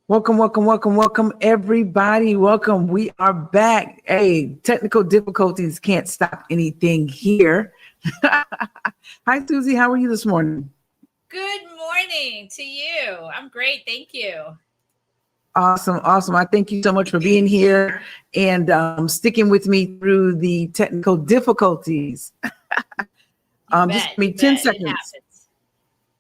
Welcome, welcome, welcome, welcome, everybody. Welcome. We are back. Hey, technical difficulties can't stop anything here. Hi, Susie. How are you this morning? Good morning to you. I'm great. Thank you. Awesome, awesome. I thank you so much for being here and sticking with me through the technical difficulties. Just give me 10 It seconds. happens.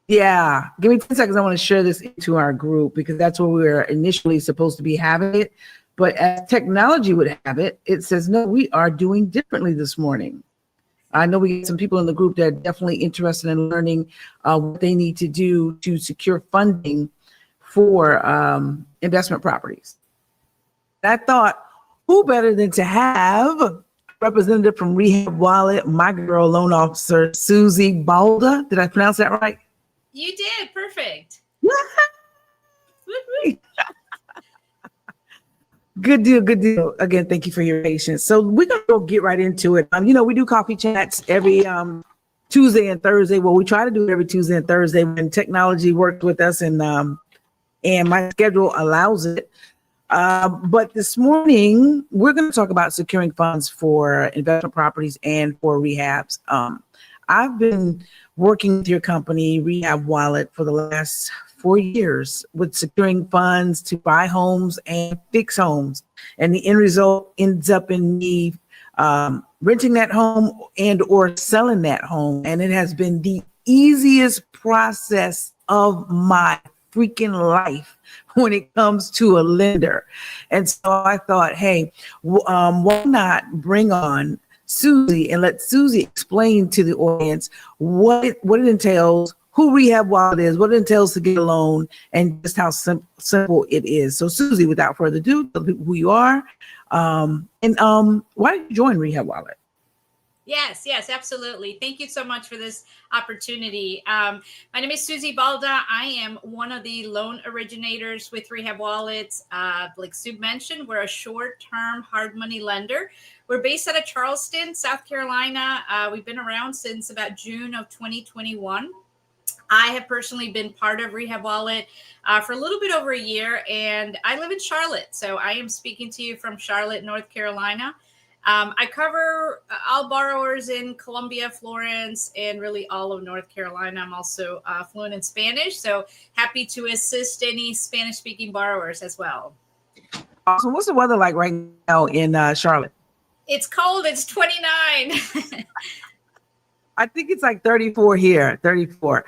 Yeah, give me 10 seconds. I want to share this into our group because that's where we were initially supposed to be having it. But as technology would have it, it says, no, we are doing differently this morning. I know we get some people in the group that are definitely interested in learning what they need to do to secure funding for investment properties. I thought, who better than to have a representative from Rehab Wallet, my girl loan officer, Susie Balda. Did I pronounce that right? You did. Perfect. Good deal, good deal. Again, thank you for your patience. So we're gonna go get right into it. We do coffee chats every Tuesday and Thursday. Well, we try to do it every Tuesday and Thursday when technology works with us and my schedule allows it. But this morning we're going to talk about securing funds for investment properties and for rehabs. I've been working with your company, Rehab Wallet, for the last 4 years with securing funds to buy homes and fix homes. And the end result ends up in me renting that home and or selling that home. And it has been the easiest process of my freaking life when it comes to a lender. And so I thought, hey, why not bring on Susie and let Susie explain to the audience what it entails, who Rehab Wallet is, what it entails to get a loan, and just how simple it is. So Susie, without further ado, tell people who you are, and why did you join Rehab Wallet? Yes, absolutely. Thank you so much for this opportunity. My name is Susie Balda. I am one of the loan originators with Rehab Wallets. Like Sue mentioned, we're a short-term hard money lender. We're based out of Charleston, South Carolina. We've been around since about June of 2021. I have personally been part of Rehab Wallet for a little bit over a year, and I live in Charlotte. So I am speaking to you from Charlotte, North Carolina. I cover all borrowers in Columbia, Florence, and really all of North Carolina. I'm also fluent in Spanish, so happy to assist any Spanish-speaking borrowers as well. Awesome. What's the weather like right now in Charlotte? It's cold. It's 29. I think it's like 34 here, 34.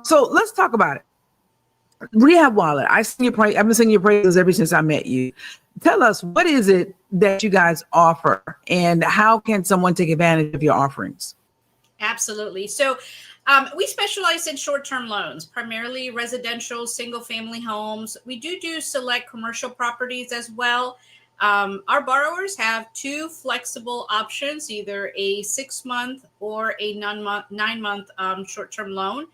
So let's talk about it. Rehab Wallet. I've been singing your praises ever since I met you. Tell us, what is it that you guys offer and how can someone take advantage of your offerings? Absolutely. So we specialize in short-term loans, primarily residential, single-family homes. We do select commercial properties as well. Our borrowers have two flexible options, either a 6-month or a 9-month short-term loan.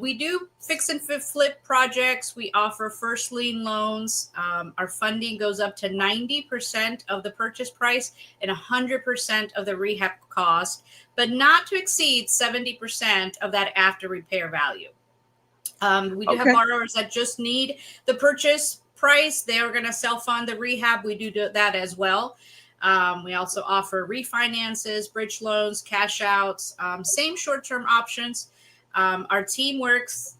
We do fix and flip projects. We offer first lien loans. Our funding goes up to 90% of the purchase price and 100% of the rehab cost, but not to exceed 70% of that after repair value. We do have borrowers that just need the purchase price. They are going to self-fund the rehab. We do that as well. We also offer refinances, bridge loans, cash outs, same short-term options. Our team works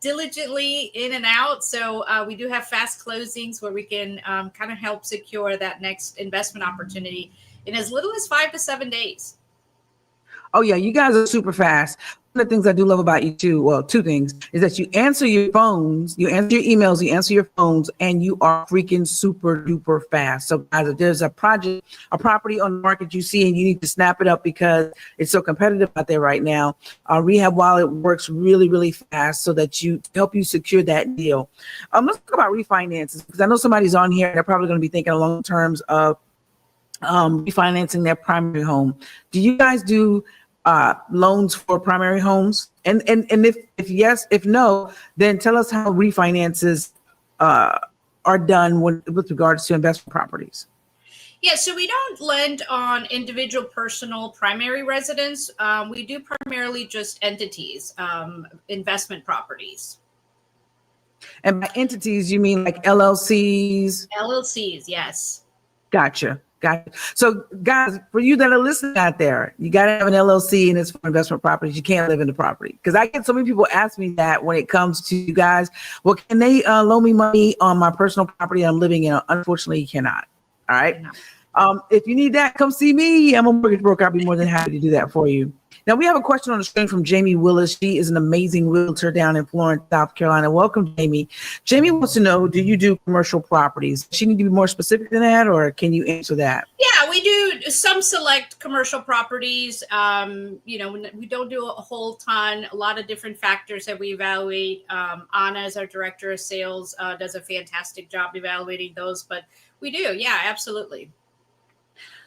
diligently in and out. So we do have fast closings where we can kind of help secure that next investment opportunity in as little as 5 to 7 days. Oh, yeah, you guys are super fast. One of the things I do love about you too, well, two things, is that you answer your phones, you answer your emails, you answer your phones, and you are freaking super duper fast. So guys, if there's a property on the market you see and you need to snap it up because it's so competitive out there right now, Rehab Wallet works really, really fast so that you help you secure that deal. Let's talk about refinances, because I know somebody's on here, they're probably going to be thinking along terms of refinancing their primary home. Do you guys do loans for primary homes? And if yes, if no, then tell us how refinances are done with regards to investment properties. Yeah, so we don't lend on individual personal primary residence. We do primarily just entities, investment properties. And by entities, you mean like LLCs? LLCs, yes. Gotcha. Gotcha. So guys, for you that are listening out there, you got to have an LLC and it's for investment properties. You can't live in the property. Because I get so many people ask me that when it comes to you guys, well, can they loan me money on my personal property I'm living in? Unfortunately, you cannot. All right. If you need that, come see me. I'm a mortgage broker. I'll be more than happy to do that for you. Now, we have a question on the screen from Jamie Willis. She is an amazing realtor down in Florence, South Carolina. Welcome, Jamie. Jamie wants to know, do you do commercial properties? Does she need to be more specific than that, or can you answer that? Yeah, we do some select commercial properties. We don't do a whole ton, a lot of different factors that we evaluate. Anna, as our director of sales, does a fantastic job evaluating those, but we do. Yeah, absolutely.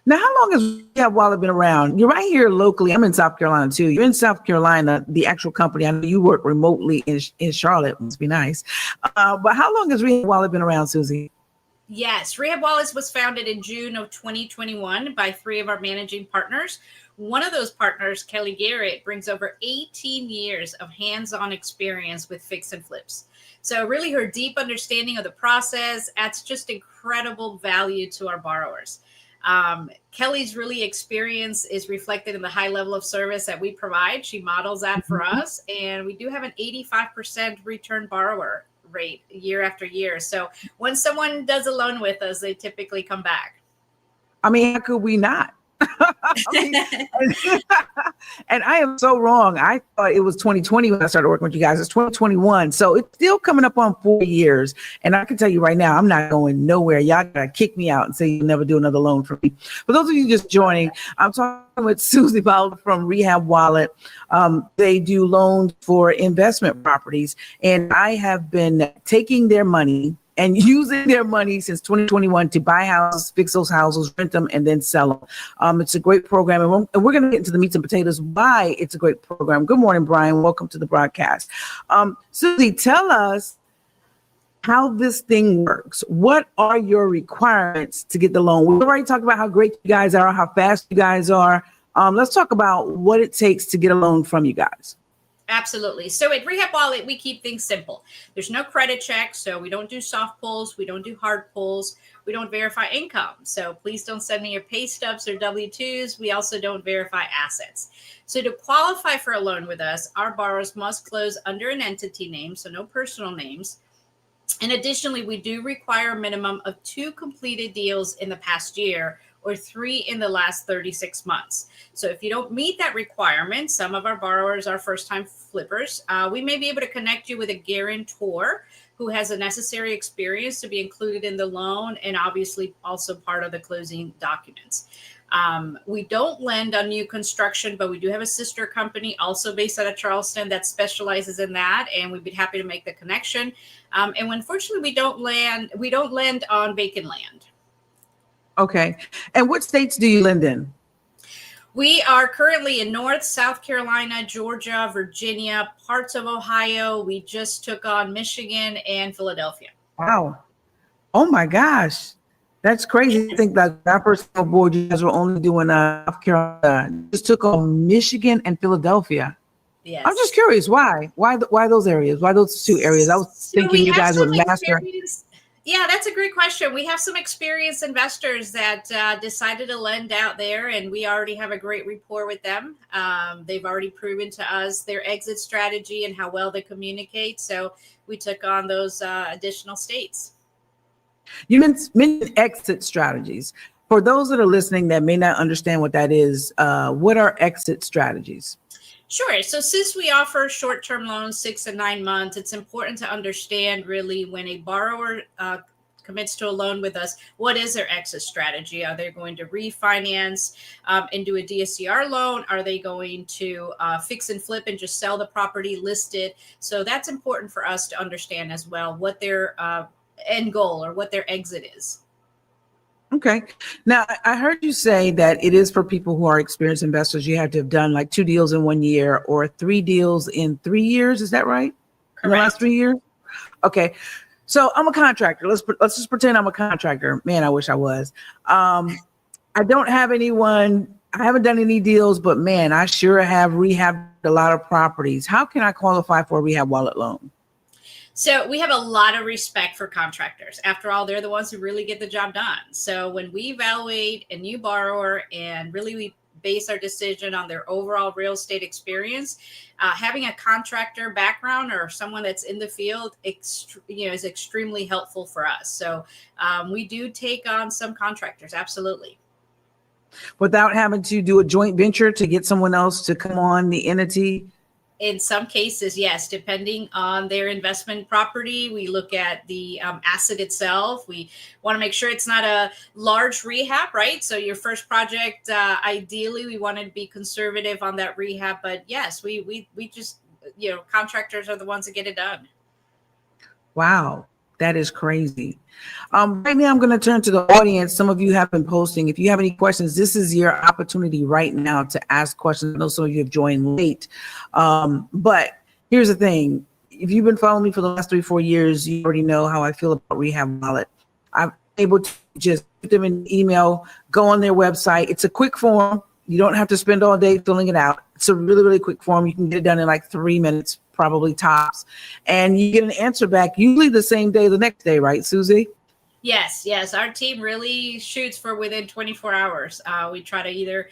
Now, how long has Rehab Wallet been around? You're right here locally. I'm in South Carolina too. You're in South Carolina, the actual company. I know you work remotely in Charlotte. Must be nice. But how long has Rehab Wallet been around, Susie? Yes, Rehab Wallet was founded in June of 2021 by 3 of our managing partners. One of those partners, Kelly Garrett, brings over 18 years of hands-on experience with fix and flips. So really her deep understanding of the process adds just incredible value to our borrowers. Kelly's really experience is reflected in the high level of service that we provide. She models that for us, and we do have an 85% return borrower rate year after year. So when someone does a loan with us, they typically come back. I mean, how could we not? And I am so wrong. I thought it was 2020 when I started working with you guys. It's 2021. So it's still coming up on 4 years. And I can tell you right now, I'm not going nowhere. Y'all gotta kick me out and say you'll never do another loan for me. For those of you just joining, I'm talking with Susie Balda from Rehab Wallet. They do loans for investment properties. And I have been taking their money and using their money since 2021 to buy houses, fix those houses, rent them, and then sell them. It's a great program. And we're going to get into the meats and potatoes why it's a great program. Good morning, Brian. Welcome to the broadcast. Susie, tell us how this thing works. What are your requirements to get the loan? We already talked about how great you guys are, how fast you guys are. Let's talk about what it takes to get a loan from you guys. Absolutely. So at Rehab Wallet, we keep things simple. There's no credit check, so we don't do soft pulls. We don't do hard pulls. We don't verify income. So please don't send me your pay stubs or W-2s. We also don't verify assets. So to qualify for a loan with us, our borrowers must close under an entity name, so no personal names. And additionally, we do require a minimum of 2 completed deals in the past year or 3 in the last 36 months. So if you don't meet that requirement, some of our borrowers are first-time flippers, we may be able to connect you with a guarantor who has the necessary experience to be included in the loan and obviously also part of the closing documents. We don't lend on new construction, but we do have a sister company also based out of Charleston that specializes in that, and we'd be happy to make the connection. And unfortunately, we don't lend on vacant land. Okay. And what states do you lend in? We are currently in North, South Carolina, Georgia, Virginia, parts of Ohio. We just took on Michigan and Philadelphia. Wow. Oh my gosh. That's crazy. I think that our first board, you guys were only doing South Carolina. Just took on Michigan and Philadelphia. Yes. I'm just curious, why? Why those areas? Why those 2 areas? I was thinking you guys would master. Yeah, that's a great question. We have some experienced investors that decided to lend out there, and we already have a great rapport with them. They've already proven to us their exit strategy and how well they communicate. So we took on those additional states. You mentioned exit strategies. For those that are listening that may not understand what that is, what are exit strategies? Sure. So since we offer short-term loans, 6 and 9 months, it's important to understand really when a borrower commits to a loan with us, what is their exit strategy? Are they going to refinance and do a DSCR loan? Are they going to fix and flip and just sell the property listed? So that's important for us to understand as well, what their end goal or what their exit is. Okay. Now, I heard you say that it is for people who are experienced investors. You have to have done like 2 deals in 1 year or 3 deals in 3 years. Is that right? Correct. In the last 3 years? Okay. So I'm a contractor. Let's just pretend I'm a contractor. Man, I wish I was. I don't have anyone. I haven't done any deals, but man, I sure have rehabbed a lot of properties. How can I qualify for a Rehab Wallet loan? So we have a lot of respect for contractors. After all, they're the ones who really get the job done. So when we evaluate a new borrower and really we base our decision on their overall real estate experience, having a contractor background or someone that's in the field, is extremely helpful for us. So we do take on some contractors, absolutely. Without having to do a joint venture to get someone else to come on the entity? In some cases, yes, depending on their investment property. We look at the asset itself. We want to make sure it's not a large rehab, right? So your first project, ideally, we want to be conservative on that rehab. But yes, we just, contractors are the ones that get it done. Wow, that is crazy. Right now, I'm going to turn to the audience. Some of you have been posting. If you have any questions, this is your opportunity right now to ask questions. I know some of you have joined late, but here's the thing. If you've been following me for the last 3-4 years, you already know how I feel about Rehab Wallet. I'm able to just put them in email, go on their website. It's a quick form. You don't have to spend all day filling it out. It's a really, really quick form. You can get it done in like 3 minutes, probably tops. And you get an answer back, usually the same day, the next day, right, Susie? Yes. Our team really shoots for within 24 hours. We try to either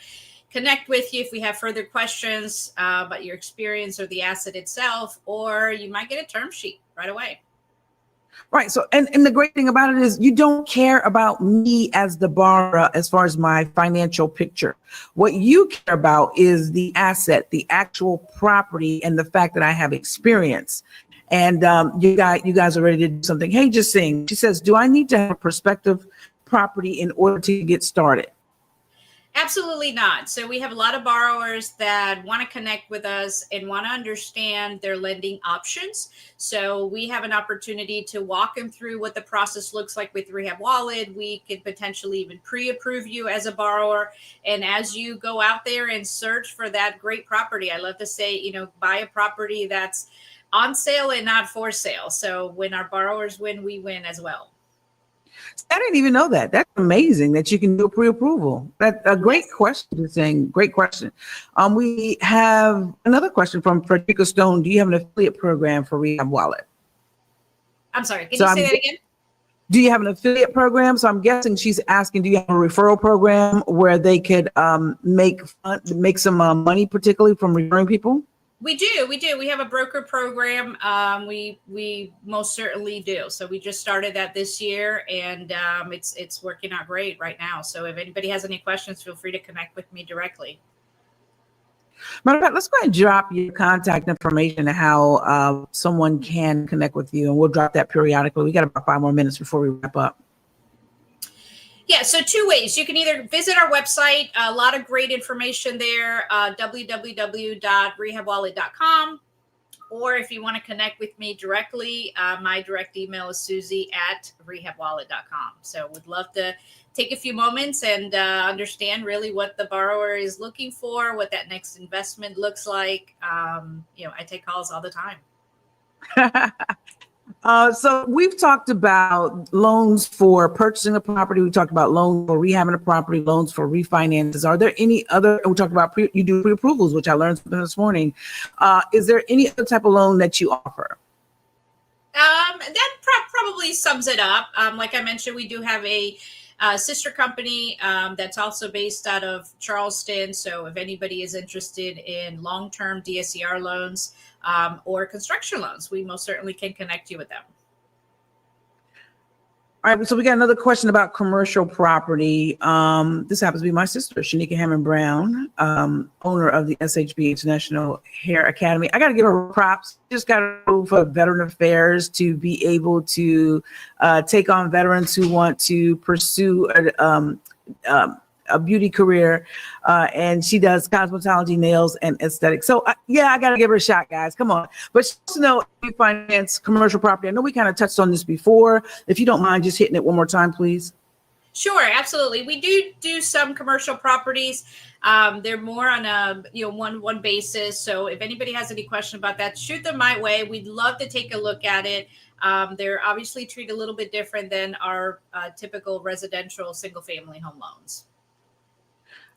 connect with you if we have further questions about your experience or the asset itself, or you might get a term sheet right away. Right. So, and the great thing about it is you don't care about me as the borrower as far as my financial picture. What you care about is the asset, the actual property, and the fact that I have experience. And you guys are ready to do something. Hey, just sing. She says, do I need to have a prospective property in order to get started? Absolutely not. So we have a lot of borrowers that want to connect with us and want to understand their lending options. So we have an opportunity to walk them through what the process looks like with Rehab Wallet. We could potentially even pre-approve you as a borrower. And as you go out there and search for that great property, I love to say, buy a property that's on sale and not for sale. So when our borrowers win, we win as well. I didn't even know that. That's amazing that you can do a pre-approval. That's a great question to saying. Great question. We have another question from Frederica Stone. Do you have an affiliate program for Rehab Wallet? I'm sorry. Can you say that again? Do you have an affiliate program? So I'm guessing she's asking, do you have a referral program where they could make some money, particularly from referring people? We do. We have a broker program. We most certainly do. So we just started that this year, and it's working out great right now. So if anybody has any questions, feel free to connect with me directly. Matter of fact, let's go ahead and drop your contact information and how someone can connect with you, and we'll drop that periodically. We got about 5 more minutes before we wrap up. Yeah, so 2 ways. You can either visit our website, a lot of great information there, www.rehabwallet.com. Or if you want to connect with me directly, my direct email is susie@rehabwallet.com. So would love to take a few moments and understand really what the borrower is looking for, what that next investment looks like. I take calls all the time. So we've talked about loans for purchasing a property. We talked about loans for rehabbing a property, loans for refinances. Are there any other, we talked about you do pre-approvals, which I learned this morning. Is there any other type of loan that you offer? That probably sums it up. Like I mentioned, we do have a sister company that's also based out of Charleston. So if anybody is interested in long-term DSCR loans or construction loans, we most certainly can connect you with them. All right, so we got another question about commercial property. This happens to be my sister, Shanika Hammond Brown, owner of the SHB International Hair Academy. I got to give her props. Just got to move for Veteran Affairs to be able to take on veterans who want to pursue a beauty career, and she does cosmetology, nails, and aesthetics. So I got to give her a shot, guys. Come on. But she wants to know if you finance commercial property. I know we kind of touched on this before. If you don't mind just hitting it one more time, please. Sure, absolutely. We do some commercial properties. They're more on a one basis. So if anybody has any question about that, shoot them my way. We'd love to take a look at it. They're obviously treated a little bit different than our typical residential single-family home loans.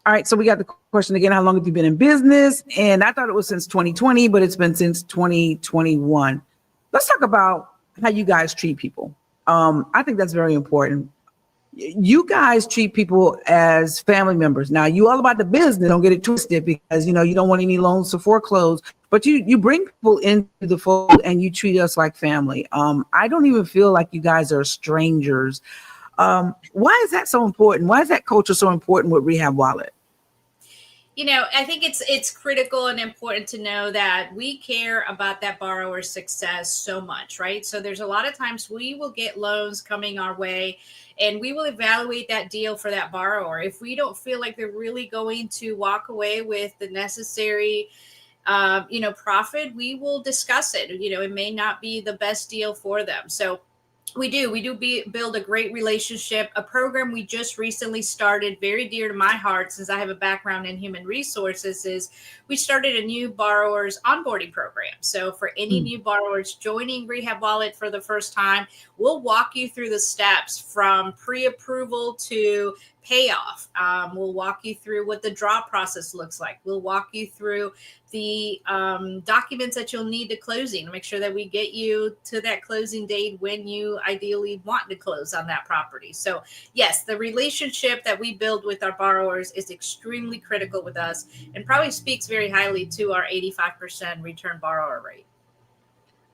All right, so we got the question again, how long have you been in business? And I thought it was since 2020, but it's been since 2021. Let's talk about how you guys treat people. I think that's very important. You guys treat people as family members. Now, you all about the business. Don't get it twisted, because you don't want any loans to foreclose. But you bring people into the fold and you treat us like family. I don't even feel like you guys are strangers. Why is that so important? Why is that culture so important with Rehab Wallet? I think it's critical and important to know that we care about that borrower's success so much, right? So there's a lot of times we will get loans coming our way, and we will evaluate that deal for that borrower. If we don't feel like they're really going to walk away with the necessary profit, we will discuss it. It may not be the best deal for them. So we do build a great relationship. A program we just recently started, very dear to my heart, since I have a background in human resources, is we started a new borrowers onboarding program. So for any new borrowers joining Rehab Wallet for the first time, we'll walk you through the steps from pre-approval to payoff. We'll walk you through what the draw process looks like. We'll walk you through the documents that you'll need to closing to make sure that we get you to that closing date when you ideally want to close on that property. So yes, the relationship that we build with our borrowers is extremely critical with us, and probably speaks very highly to our 85% return borrower rate.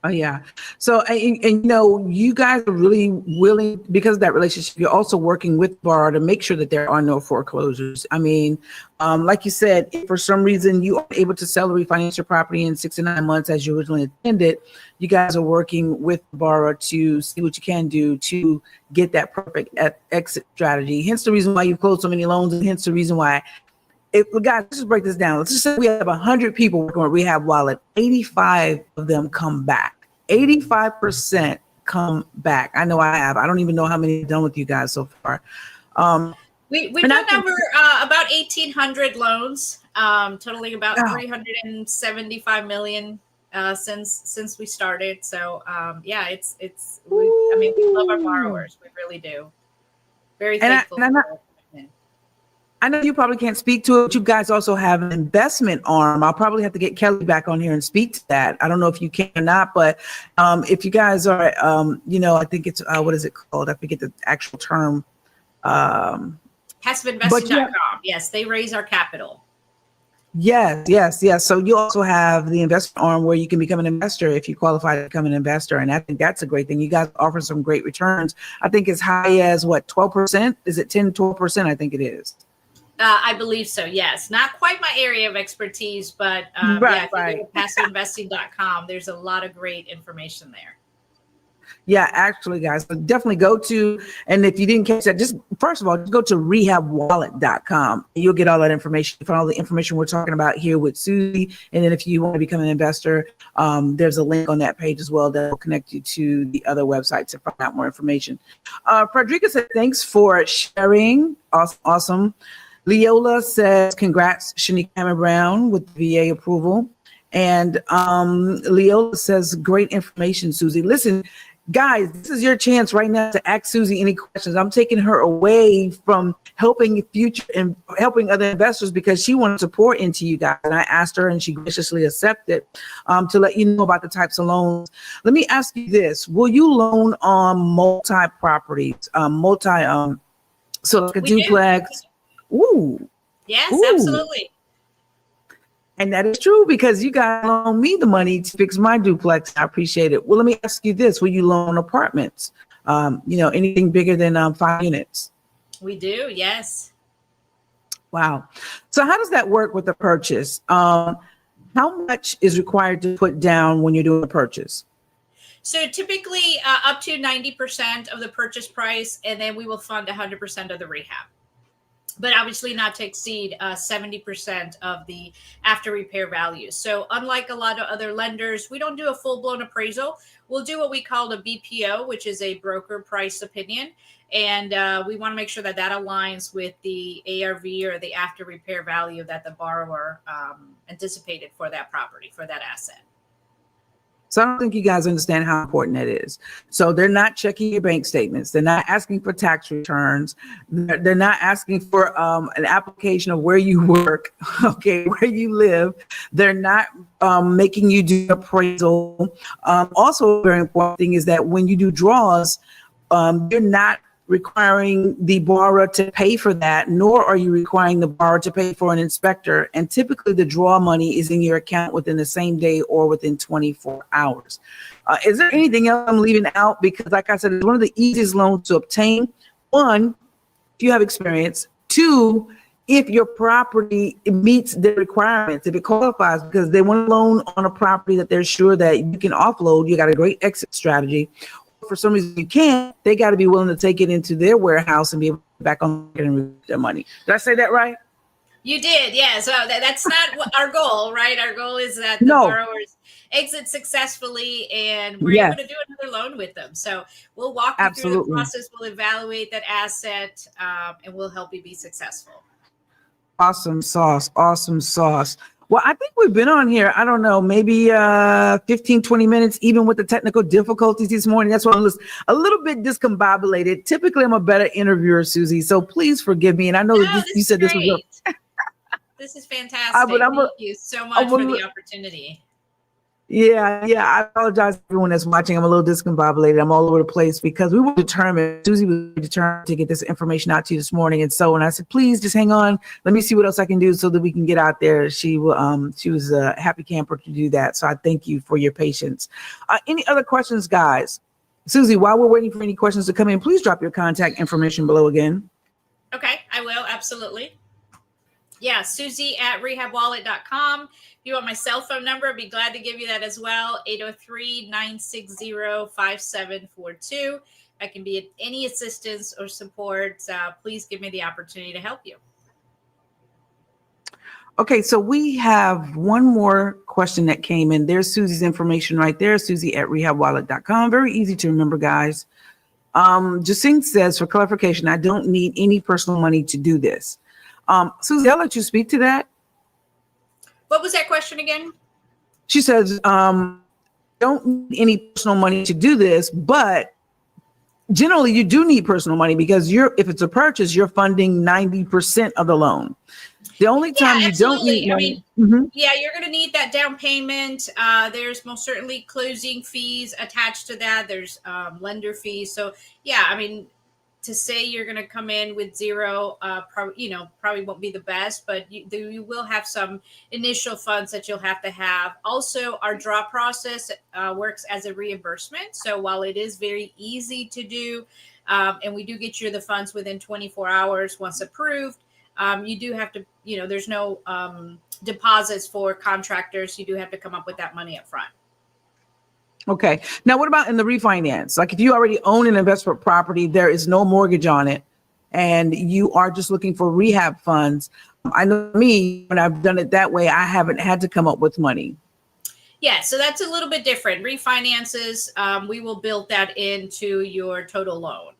Oh yeah. So, and you guys are really willing, because of that relationship, you're also working with borrower to make sure that there are no foreclosures. I mean, like you said, if for some reason you are able to sell or refinance your property in 6 to 9 months as you originally intended, you guys are working with the borrower to see what you can do to get that perfect exit strategy. Hence the reason why you've closed so many loans, and hence the reason why, guys, let's just break this down. Let's just say we have 100 people working with Rehab Wallet. 85 of them come back. 85% come back. I know I have. I don't even know how many I've done with you guys so far. We've done over about 1,800 loans, totaling about 375 million since we started. So yeah, we love our borrowers. We really do. Very thankful. I know you probably can't speak to it, but you guys also have an investment arm. I'll probably have to get Kelly back on here and speak to that. I don't know if you can or not, but if you guys are, I think it's, what is it called? I forget the actual term. PassiveInvesting.com. Yes, they raise our capital. Yes. So you also have the investment arm where you can become an investor if you qualify to become an investor. And I think that's a great thing. You guys offer some great returns. I think as high as 12%? Is it 10, 12%? I think it is. I believe so. Yes. Not quite my area of expertise, but right. If you go to PassiveInvesting.com, there's a lot of great information there. Yeah, actually, guys, definitely go to, and if you didn't catch that, just first of all, just go to rehabwallet.com. You'll get all that information. You find all the information we're talking about here with Susie. And then if you want to become an investor, there's a link on that page as well that will connect you to the other websites to find out more information. Frederica said, thanks for sharing. Awesome. Leola says, congrats, Shanique Cameron Brown, with the VA approval. And Leola says, great information, Susie. Listen, guys, this is your chance right now to ask Susie any questions. I'm taking her away from helping future and helping other investors because she wanted to pour into you guys. And I asked her and she graciously accepted to let you know about the types of loans. Let me ask you this. Will you loan on multi-properties, so like a duplex? Ooh. Yes, Ooh. Absolutely. And that is true because you guys loan me the money to fix my duplex. I appreciate it. Well, let me ask you this. Will you loan apartments? Anything bigger than 5 units? We do. Yes. Wow. So how does that work with the purchase? How much is required to put down when you're doing a purchase? So typically up to 90% of the purchase price, and then we will fund 100% of the rehab. But obviously not to exceed 70% of the after repair value. So unlike a lot of other lenders, we don't do a full-blown appraisal. We'll do what we call a BPO, which is a broker price opinion. And we want to make sure that that aligns with the ARV or the after repair value that the borrower anticipated for that property, for that asset. So I don't think you guys understand how important that is. So they're not checking your bank statements. They're not asking for tax returns. They're not asking for an application of where you work, okay, where you live. They're not making you do appraisal. Also, a very important thing is that when you do draws, you're not requiring the borrower to pay for that, nor are you requiring the borrower to pay for an inspector. And typically the draw money is in your account within the same day or within 24 hours. Is there anything else I'm leaving out? Because like I said, it's one of the easiest loans to obtain. One, if you have experience. Two, if your property meets the requirements, if it qualifies, because they want a loan on a property that they're sure that you can offload, you got a great exit strategy. For some reason you can't, they got to be willing to take it into their warehouse and be able to get back on and recoup their money. Did I say that right? You did, yeah. So that's not what our goal, right? Our goal is that the borrowers exit successfully, and we're able to do another loan with them. So we'll walk you through the process. We'll evaluate that asset, and we'll help you be successful. Awesome sauce. Awesome sauce. Well, I think we've been on here, I don't know, maybe 15, 20 minutes, even with the technical difficulties this morning. That's why I'm a little bit discombobulated. Typically, I'm a better interviewer, Susie, so please forgive me. And I know that you said this was this is fantastic. Thank you so much for the opportunity. Yeah. I apologize to everyone that's watching. I'm a little discombobulated. I'm all over the place because we were determined, Susie was determined to get this information out to you this morning. And so when I said, please just hang on, let me see what else I can do so that we can get out there. She was a happy camper to do that. So I thank you for your patience. Any other questions, guys? Susie, while we're waiting for any questions to come in, please drop your contact information below again. Okay, I will. Absolutely. Yeah, Susie at rehabwallet.com. If you want my cell phone number, I'd be glad to give you that as well. 803-960-5742. I can be any assistance or support. Please give me the opportunity to help you. Okay, so we have one more question that came in. There's Susie's information right there, Susie at rehabwallet.com. Very easy to remember, guys. Jacine says, for clarification, I don't need any personal money to do this. Susie, I'll let you speak to that. What was that question again? She says, don't need any personal money to do this, but generally you do need personal money because if it's a purchase, you're funding 90% of the loan. The only time you don't need money. Yeah, you're going to need that down payment. There's most certainly closing fees attached to that. There's lender fees. So yeah, I mean, to say you're going to come in with zero, probably won't be the best, but you will have some initial funds that you'll have to have. Also, our draw process works as a reimbursement. So while it is very easy to do, and we do get you the funds within 24 hours once approved, you do have to, there's no deposits for contractors. You do have to come up with that money up front. Okay. Now, what about in the refinance? Like if you already own an investment property, there is no mortgage on it, and you are just looking for rehab funds. I know me, when I've done it that way, I haven't had to come up with money. Yeah, so that's a little bit different. Refinances, we will build that into your total loan.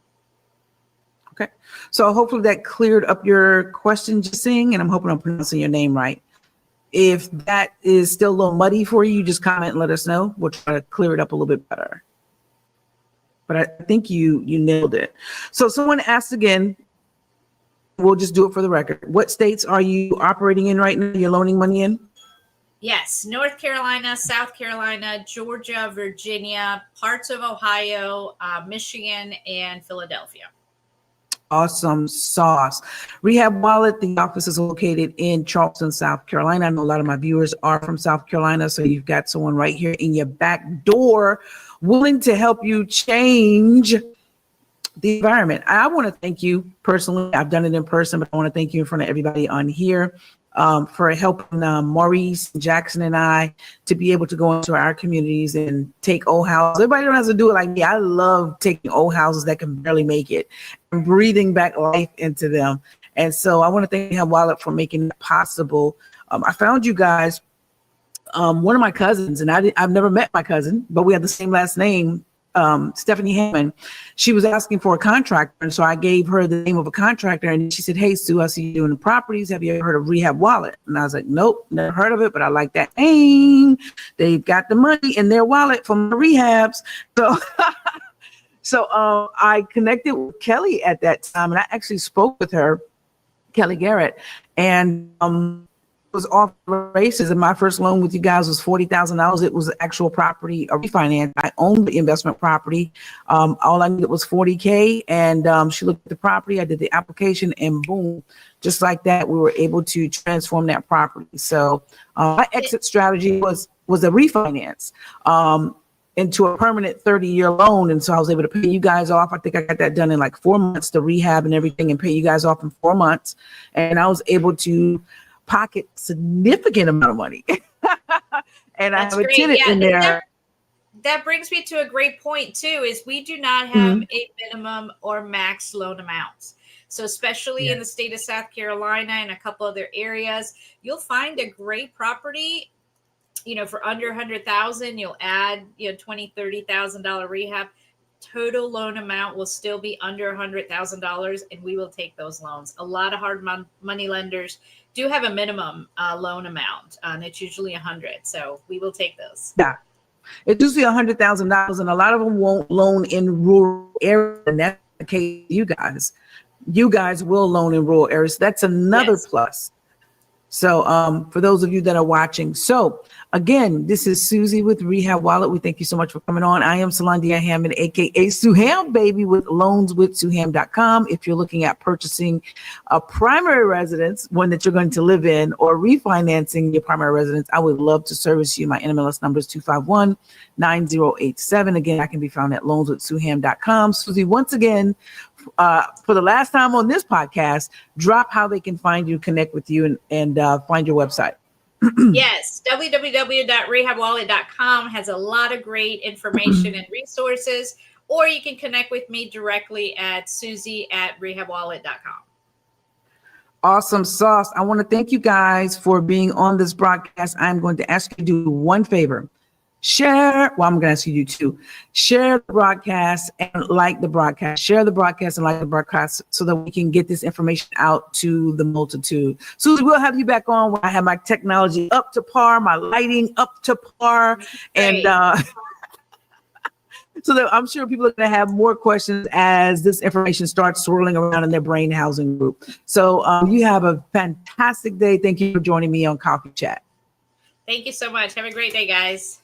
Okay. So hopefully that cleared up your question, Jacine, and I'm hoping I'm pronouncing your name right. If that is still a little muddy for you, just comment and let us know. We'll try to clear it up a little bit better. But I think you nailed it. So someone asked again, we'll just do it for the record. What states are you operating in right now? You're loaning money in? Yes, North Carolina, South Carolina, Georgia, Virginia, parts of Ohio, Michigan, and Philadelphia. Awesome sauce. Rehab Wallet, the office is located in Charleston, South Carolina. I know a lot of my viewers are from South Carolina, so you've got someone right here in your back door willing to help you change the environment. I want to thank you personally. I've done it in person, but I want to thank you in front of everybody on here for helping Maurice, Jackson, and I to be able to go into our communities and take old houses. Everybody don't have to do it like me. I love taking old houses that can barely make it and breathing back life into them. And so I want to thank Rehab Wallet for making it possible. I found you guys, one of my cousins, and I've never met my cousin, but we have the same last name. Stephanie Hammond, she was asking for a contractor. And so I gave her the name of a contractor and she said, hey, Sue, I see you doing the properties. Have you ever heard of Rehab Wallet? And I was like, nope, never heard of it, but I like that name. They've got the money in their wallet from the rehabs. So, I connected with Kelly at that time and I actually spoke with her, Kelly Garrett, and, was off the races, and my first loan with you guys was $40,000. It was actual property, a refinance. I owned the investment property. All I needed was $40K, and she looked at the property. I did the application, and boom, just like that, we were able to transform that property. So my exit strategy was a refinance into a permanent 30-year loan, and so I was able to pay you guys off. I think I got that done in like 4 months, the rehab and everything, and pay you guys off in 4 months, and I was able to pocket significant amount of money. And That's I have a great. tenant in there. That brings me to a great point too, is we do not have a minimum or max loan amounts. So especially in the state of South Carolina and a couple other areas, you'll find a great property, for under 100,000, you'll add, $20,000, $30,000 rehab. Total loan amount will still be under $100,000, and we will take those loans. A lot of hard money lenders do have a minimum loan amount, and it's usually 100. So we will take those. Yeah, it's usually $100,000, and a lot of them won't loan in rural areas. And that's the case. You guys will loan in rural areas. That's another plus. So for those of you that are watching, so again, this is Susie with Rehab Wallet. We thank you so much for coming on. I am Solandia Hammond, aka Sue Ham, baby, with loanswithsueham.com. If you're looking at purchasing a primary residence, one that you're going to live in, or refinancing your primary residence, I would love to service you. My NMLS number is 251-9087. Again, I can be found at loanswithsueham.com. Susie, once again, for the last time on this podcast, drop how they can find you, connect with you, and find your website. Yes, www.rehabwallet.com has a lot of great information and resources, or you can connect with me directly at susie@rehabwallet.com. Awesome sauce. I want to thank you guys for being on this broadcast. I'm going to ask you to do one favor. Share. Well, I'm going to ask you to do two. Share the broadcast and like the broadcast. Share the broadcast and like the broadcast so that we can get this information out to the multitude. Susie, we'll have you back on when I have my technology up to par, my lighting up to par, and so that I'm sure people are going to have more questions as this information starts swirling around in their brain housing group. So you have a fantastic day. Thank you for joining me on Coffee Chat. Thank you so much. Have a great day, guys.